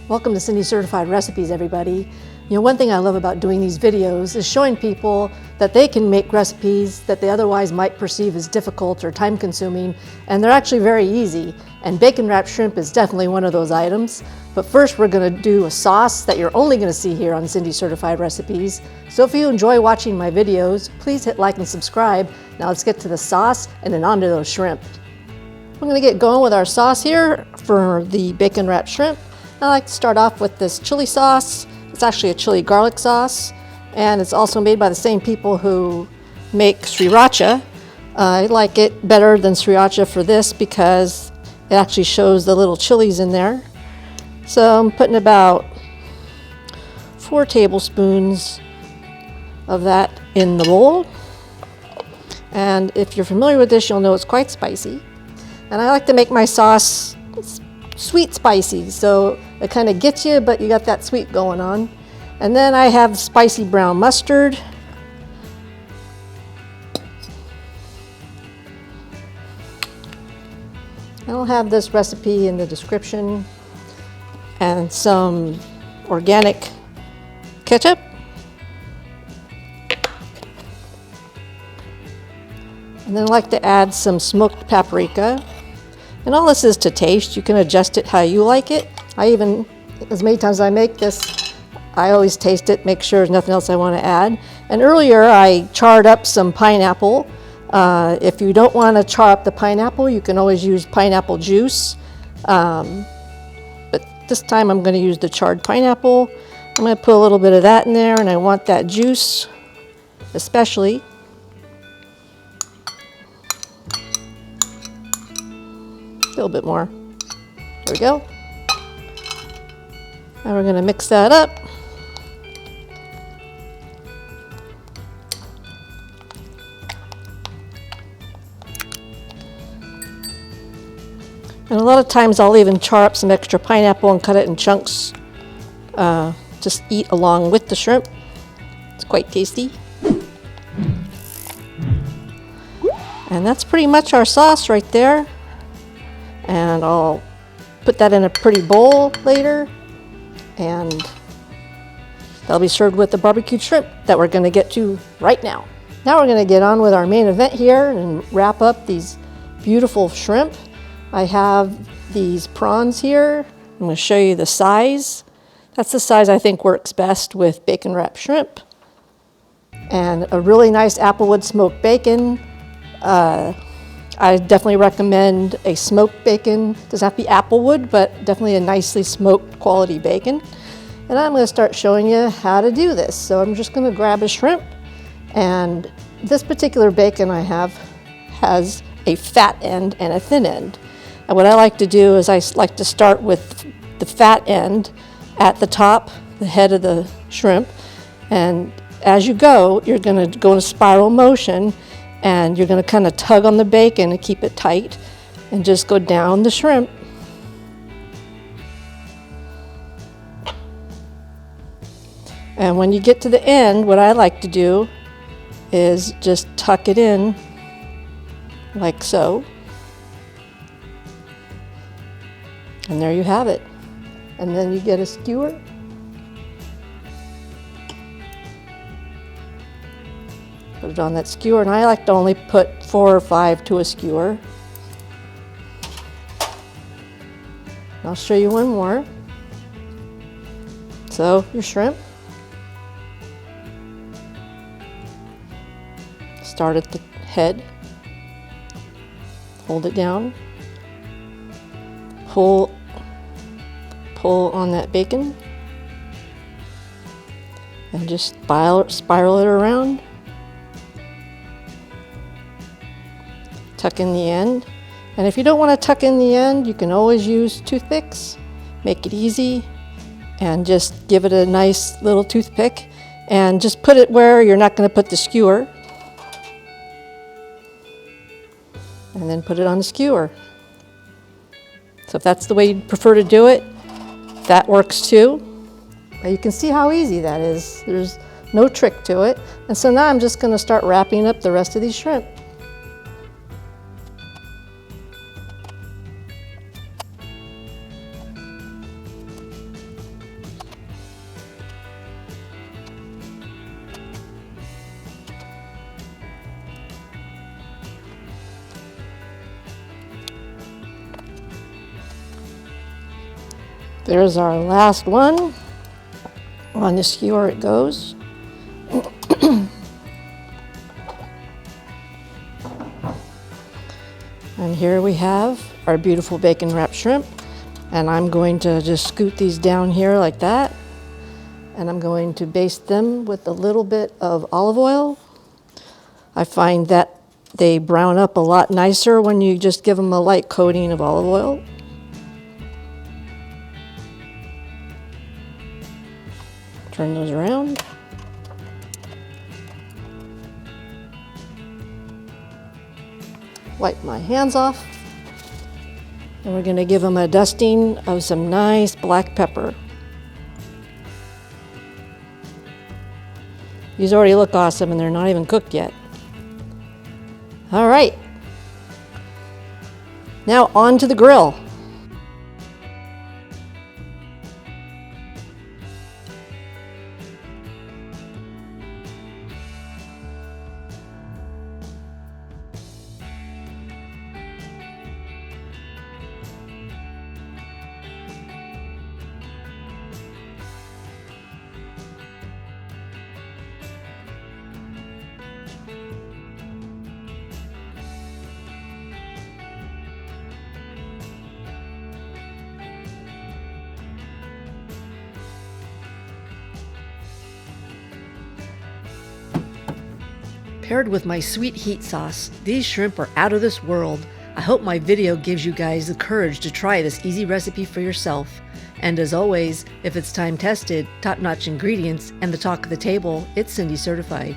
Welcome to Cindy Certified Recipes, everybody. You know, one thing I love about doing these videos is showing people that they can make recipes that they otherwise might perceive as difficult or time-consuming, and they're actually very easy. And bacon wrapped shrimp is definitely one of those items. But first, we're going to do a sauce that you're only going to see here on Cindy Certified Recipes. So if you enjoy watching my videos, please hit like and subscribe. Now let's get to the sauce and then onto those shrimp. We're going to get going with our sauce here for the bacon wrapped shrimp. I like to start off with this chili sauce. It's actually a chili garlic sauce, and it's also made by the same people who make sriracha. I like it better than sriracha for this because it actually shows the little chilies in there. So I'm putting about 4 tablespoons of that in the bowl. And if you're familiar with this, you'll know it's quite spicy. And I like to make my sauce sweet spicy, so it kind of gets you, but you got that sweet going on. And then I have spicy brown mustard. I'll have this recipe in the description. And some organic ketchup. And then I like to add some smoked paprika. And all this is to taste. You can adjust it how you like it. As many times as I make this, I always taste it, make sure there's nothing else I want to add. And earlier I charred up some pineapple. If you don't want to char up the pineapple, you can always use pineapple juice. But this time I'm going to use the charred pineapple. I'm going to put a little bit of that in there, and I want that juice especially. A little bit more. There we go. Now we're going to mix that up. And a lot of times I'll even char up some extra pineapple and cut it in chunks. Just eat along with the shrimp. It's quite tasty. And that's pretty much our sauce right there. And I'll put that in a pretty bowl later, and that'll be served with the barbecued shrimp that we're going to get to right now. Now we're going to get on with our main event here and wrap up these beautiful shrimp. I have these prawns here. I'm going to show you the size. That's the size I think works best with bacon wrapped shrimp. And a really nice applewood smoked bacon. I definitely recommend a smoked bacon. It doesn't have to be applewood, but definitely a nicely smoked quality bacon. And I'm going to start showing you how to do this. So I'm just going to grab a shrimp, and this particular bacon I have has a fat end and a thin end. And what I like to do is I like to start with the fat end at the top, the head of the shrimp. And as you go, you're going to go in a spiral motion, and you're going to kind of tug on the bacon and keep it tight and just go down the shrimp. And when you get to the end, what I like to do is just tuck it in like so. And there you have it. And then you get a skewer. Put it on that skewer, and I like to only put 4 or 5 to a skewer. I'll show you one more. So your shrimp. Start at the head. Hold it down. Pull on that bacon. And just spiral it around. Tuck in the end. And if you don't want to tuck in the end, you can always use toothpicks. Make it easy, and just give it a nice little toothpick, and just put it where you're not going to put the skewer. And then put it on the skewer. So if that's the way you prefer to do it, that works too. Now you can see how easy that is. There's no trick to it. And so now I'm just going to start wrapping up the rest of these shrimp. There's our last one. On the skewer it goes. And here we have our beautiful bacon wrapped shrimp. And I'm going to just scoot these down here like that. And I'm going to baste them with a little bit of olive oil. I find that they brown up a lot nicer when you just give them a light coating of olive oil. Turn those around. Wipe my hands off. And we're going to give them a dusting of some nice black pepper. These already look awesome and they're not even cooked yet. All right. Now on to the grill. Paired with my sweet heat sauce, these shrimp are out of this world. I hope my video gives you guys the courage to try this easy recipe for yourself. And as always, if it's time tested, top-notch ingredients, and the talk of the table, it's Cindy certified.